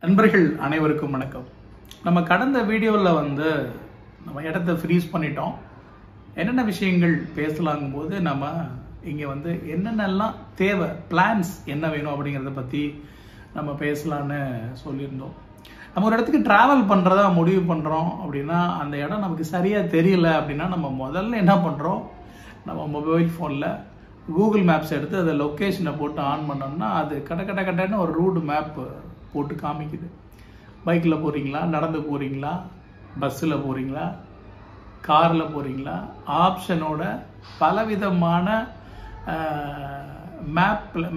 நண்பர்கள் அனைவருக்கும் வணக்கம். நம்ம கடந்த வீடியோவில் நம்ம இடத்த ஃப்ரீஸ் பண்ணிட்டோம். என்னென்ன விஷயங்கள் பேசலாங்கும் போது நம்ம இங்கே என்னென்னலாம் தேவை, பிளான்ஸ் என்ன வேணும் அப்படிங்கிறத பற்றி நம்ம பேசலான்னு சொல்லியிருந்தோம். நம்ம ஒரு இடத்துக்கு ட்ராவல் பண்ணுறதா முடிவு பண்ணுறோம் அப்படின்னா அந்த இடம் நமக்கு சரியாக தெரியல அப்படின்னா நம்ம முதல்ல என்ன பண்ணுறோம், நம்ம மொபைல் ஃபோனில் கூகுள் மேப்ஸ் எடுத்து அதை லொக்கேஷனை போட்டு ஆன் பண்ணோம்னா அது கட்டன்னு ஒரு ரூட் மேப் போட்டு காமிக்குது. பைக்கில் போகிறீங்களா, நடந்து போகிறீங்களா, பஸ்ஸில் போகிறீங்களா, காரில் போகிறீங்களா, ஆப்ஷனோட பலவிதமான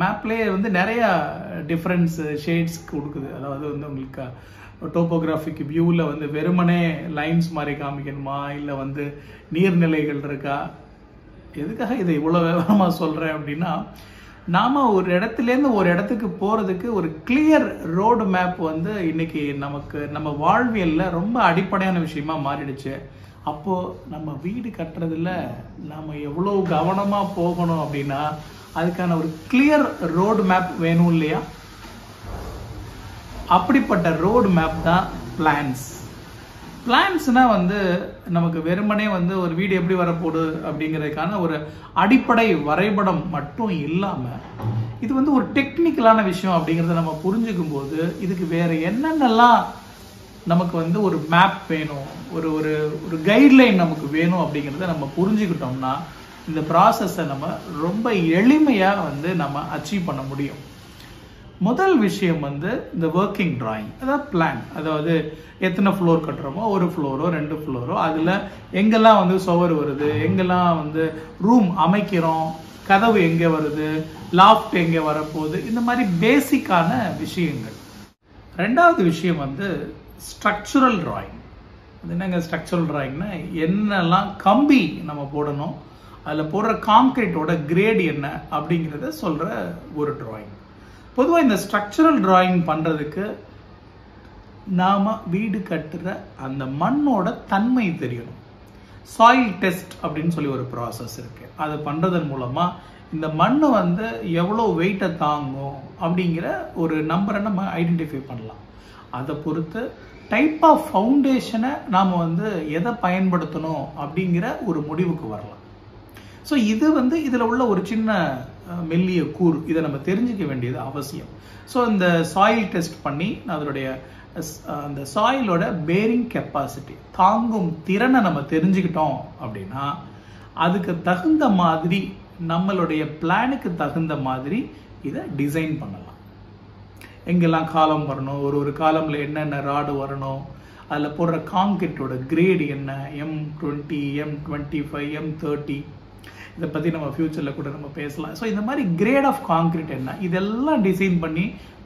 மேப்லேயே நிறையா டிஃப்ரென்ஸ் ஷேட்ஸ் கொடுக்குது. அதாவது உங்களுக்கு டோப்போகிராஃபிக் வியூவில் வெறுமனே லைன்ஸ் மாதிரி காமிக்கணுமா, இல்லை நீர்நிலைகள் இருக்கா. எதுக்காக இதை இவ்வளோ விவரமாக சொல்கிறேன் அப்படின்னா, நாம் ஒரு இடத்துலேருந்து ஒரு இடத்துக்கு போகிறதுக்கு ஒரு கிளியர் ரோடு மேப் இன்னைக்கு நம்ம வாழ்வியலில் ரொம்ப அடிப்படையான விஷயமா மாறிடுச்சு. அப்போது நம்ம வீடு கட்டுறதுல நம்ம எவ்வளோ கவனமாக போகணும் அப்படின்னா அதுக்கான ஒரு கிளியர் ரோடு மேப் வேணும் இல்லையா? அப்படிப்பட்ட ரோடு மேப் தான் பிளான்ஸ். பிளான்ஸ்னா நமக்கு வெறுமனே ஒரு வீடு எப்படி வரப்போகுது அப்படிங்கிறதுக்கான ஒரு அடிப்படை வரைபடம் மட்டும் இல்லாமல் இது ஒரு டெக்னிக்கலான விஷயம் அப்படிங்கிறத நம்ம புரிஞ்சுக்கும் போது இதுக்கு வேற என்னென்னலாம் நமக்கு ஒரு மேப் வேணும், ஒரு ஒரு ஒரு கைட்லைன் நமக்கு வேணும் அப்படிங்கிறத நம்ம புரிஞ்சுக்கிட்டோம்னா இந்த ப்ராசஸை நம்ம ரொம்ப எளிமையாக நம்ம அச்சீவ் பண்ண முடியும். முதல் விஷயம் இந்த ஒர்க்கிங் டிராயிங், அதாவது பிளான். அதாவது எத்தனை ஃப்ளோர் கட்டுறோமோ, ஒரு ஃப்ளோரோ 2 ஃப்ளோரோ, அதில் எங்கெல்லாம் சுவர் வருது, எங்கெல்லாம் ரூம் அமைக்கிறோம், கதவு எங்கே வருது, லாஃப்ட் எங்கே வரப்போகுது, இந்த மாதிரி பேசிக்கான விஷயங்கள். ரெண்டாவது விஷயம் ஸ்ட்ரக்சுரல் டிராயிங். அது என்னங்க ஸ்ட்ரக்சுரல் டிராயிங்னா, என்னெல்லாம் கம்பி நம்ம போடணும், அதில் போடுற கான்கிரீட்டோட கிரேட் என்ன அப்படிங்கிறத சொல்கிற ஒரு டிராயிங். பொதுவாக இந்த ஸ்ட்ரக்சரல் டிராயிங் பண்ணுறதுக்கு நாம் வீடு கட்டுற அந்த மண்ணோட தன்மை தெரியணும். சாயில் டெஸ்ட் அப்படின்னு சொல்லி ஒரு ப்ராசஸ் இருக்குது. அதை பண்ணுறதன் மூலமாக இந்த மண் எவ்வளோ வெயிட்டை தாங்கும் அப்படிங்கிற ஒரு நம்பரை நம்ம ஐடென்டிஃபை பண்ணலாம். அதை பொறுத்து டைப் ஆஃப் ஃபவுண்டேஷனை நாம் எதை பயன்படுத்தணும் அப்படிங்கிற ஒரு முடிவுக்கு வரலாம். ஸோ இது இதில் உள்ள ஒரு சின்ன மெல்லிய கூறு, இதை நம்ம தெரிஞ்சுக்க வேண்டியது அவசியம். ஸோ இந்த சாயில் டெஸ்ட் பண்ணி அதனுடைய அந்த சாயிலோட பேரிங் கெப்பாசிட்டி, தாங்கும் திறனை நம்ம தெரிஞ்சுக்கிட்டோம் அப்படின்னா அதுக்கு தகுந்த மாதிரி நம்மளுடைய பிளானுக்கு தகுந்த மாதிரி இதை டிசைன் பண்ணலாம். எங்கெல்லாம் காலம் வரணும், ஒரு காலம்ல என்னென்ன ராடு வரணும், அதில் போடுற கான்கிரீட்டோட கிரேடு என்ன, M20, M25, M30, இதை பற்றி நம்ம ஃபியூச்சரில் கூட நம்ம பேசலாம். ஸோ இந்த மாதிரி கிரேட் ஆஃப் கான்கிரீட் என்ன, இதெல்லாம் டிசைன் பண்ணி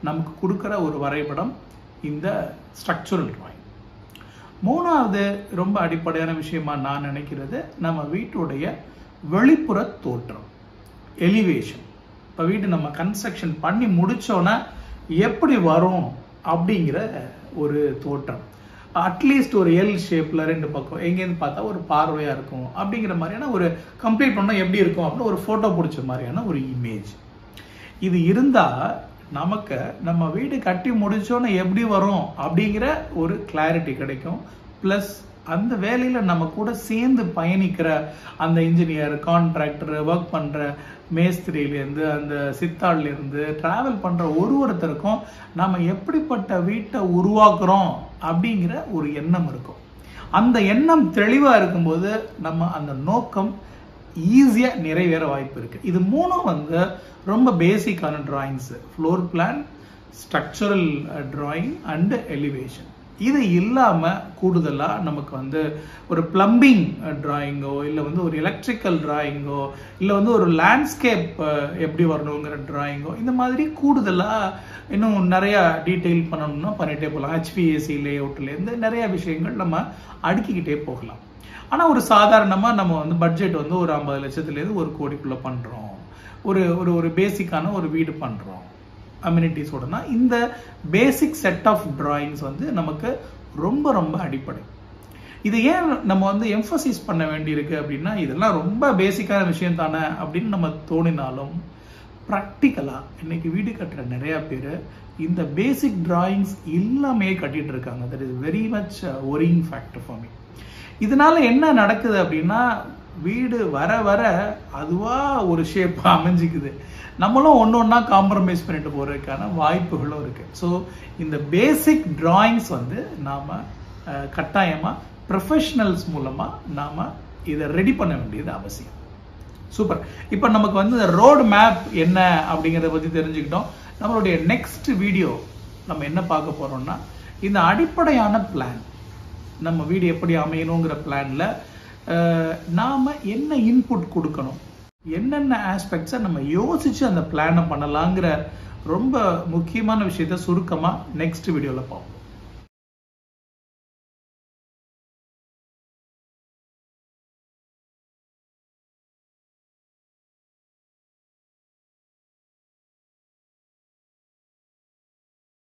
நமக்கு கொடுக்குற ஒரு வரைபடம் இந்த ஸ்ட்ரக்சுரல் டிராயிங். மூணாவது ரொம்ப அடிப்படையான விஷயமா நான் நினைக்கிறது நம்ம வீட்டுடைய வெளிப்புற தோற்றம், எலிவேஷன். இப்போ வீடு நம்ம கன்ஸ்ட்ரக்ஷன் பண்ணி முடிச்சோன்னா எப்படி வரும் அப்படிங்கிற ஒரு தோற்றம். அட்லீஸ்ட் ஒரு எல் ஷேப்பில் 2 பக்கம் எங்கேருந்து பார்த்தா ஒரு பார்வையாக இருக்கும் அப்படிங்கிற மாதிரியான ஒரு கம்ப்ளீட் பண்ணால் எப்படி இருக்கும் அப்படின்னு ஒரு ஃபோட்டோ பிடிச்ச மாதிரியான ஒரு இமேஜ். இது இருந்தால் நமக்கு நம்ம வீடு கட்டி முடிச்சோன்னு எப்படி வரும் அப்படிங்கிற ஒரு கிளாரிட்டி கிடைக்கும். ப்ளஸ் அந்த வேலையில் நம்ம கூட சேர்ந்து பயணிக்கிற அந்த இன்ஜினியர், கான்ட்ராக்டர், ஒர்க் பண்ணுற மேஸ்திரியிலேருந்து, அந்த சித்தாள்லேருந்து ட்ராவல் பண்ணுற ஒருத்தருக்கும் நம்ம எப்படிப்பட்ட வீட்டை உருவாக்குறோம் அப்படிங்கிற ஒரு எண்ணம் இருக்கும். அந்த எண்ணம் தெளிவாக இருக்கும்போது நம்ம அந்த நோக்கம் ஈஸியாக நிறைவேற வாய்ப்பு இருக்குது. இது மூணும் ரொம்ப பேசிக்கான drawings: floor plan, structural drawing and elevation. இது இல்லாமல் கூடுதலாக நமக்கு ஒரு பிளம்பிங் டிராயிங்கோ, இல்லை ஒரு எலக்ட்ரிக்கல் டிராயிங்கோ, இல்லை ஒரு லேண்ட்ஸ்கேப் எப்படி வரணுங்கிற டிராயிங்கோ, இந்த மாதிரி கூடுதலாக இன்னும் நிறையா டீட்டெயில் பண்ணணும்னா பண்ணிகிட்டே போகலாம். HVAC லேஅவுட்லேருந்து நிறையா விஷயங்கள் நம்ம அடுக்கிக்கிட்டே போகலாம். ஆனால் ஒரு சாதாரணமாக நம்ம பட்ஜெட் ஒரு 50 லட்சத்துலேருந்து 1 கோடிக்குள்ளே பண்ணுறோம், ஒரு பேசிக்கான ஒரு வீடு பண்ணுறோம் அம்யூனிட்டிஸோடனா, இந்த பேசிக் செட் ஆஃப் டிராயிங்ஸ் நமக்கு ரொம்ப ரொம்ப அடிப்படை. இது ஏன் நம்ம எம்ஃபசைஸ் பண்ண வேண்டியிருக்கு அப்படின்னா, இதெல்லாம் ரொம்ப பேசிக்கான விஷயம் தானே அப்படின்னு நம்ம தோணினாலும் ப்ராக்டிக்கலாக இன்னைக்கு வீடு கட்டுற நிறையா பேர் இந்த பேசிக் டிராயிங்ஸ் எல்லாமே கட்டிட்டு இருக்காங்க. That is very much worrying factor for me. இதனால என்ன நடக்குது அப்படின்னா, வீடு வர வர அதுவாக ஒரு ஷேப் அமைஞ்சிக்குது. நம்மளும் ஒன்று ஒன்றா காம்ப்ரமைஸ் பண்ணிட்டு போகிறதுக்கான வாய்ப்புகளும் இருக்குது. ஸோ இந்த பேசிக் டிராயிங்ஸ் வந்து நாம் கட்டாயமாக ப்ரொஃபஷனல்ஸ் மூலமாக நாம் இதை ரெடி பண்ண வேண்டியது அவசியம். சூப்பர். இப்போ நமக்கு வந்து ரோடு மேப் என்ன அப்படிங்கிறத பற்றி தெரிஞ்சுக்கிட்டோம். நம்மளுடைய நெக்ஸ்ட் வீடியோ நம்ம என்ன பார்க்க போகிறோம்னா, இந்த அடிப்படையான பிளான், நம்ம வீடு எப்படி அமையணுங்கிற பிளானில் நாம் என்ன இன்புட் கொடுக்கணும், என்னென்ன ஆஸ்பெக்ட்ஸை நம்ம யோசித்து அந்த பிளானை பண்ணலாங்கிற ரொம்ப முக்கியமான விஷயத்த சுருக்கமாக நெக்ஸ்ட் வீடியோவில் பார்ப்போம்.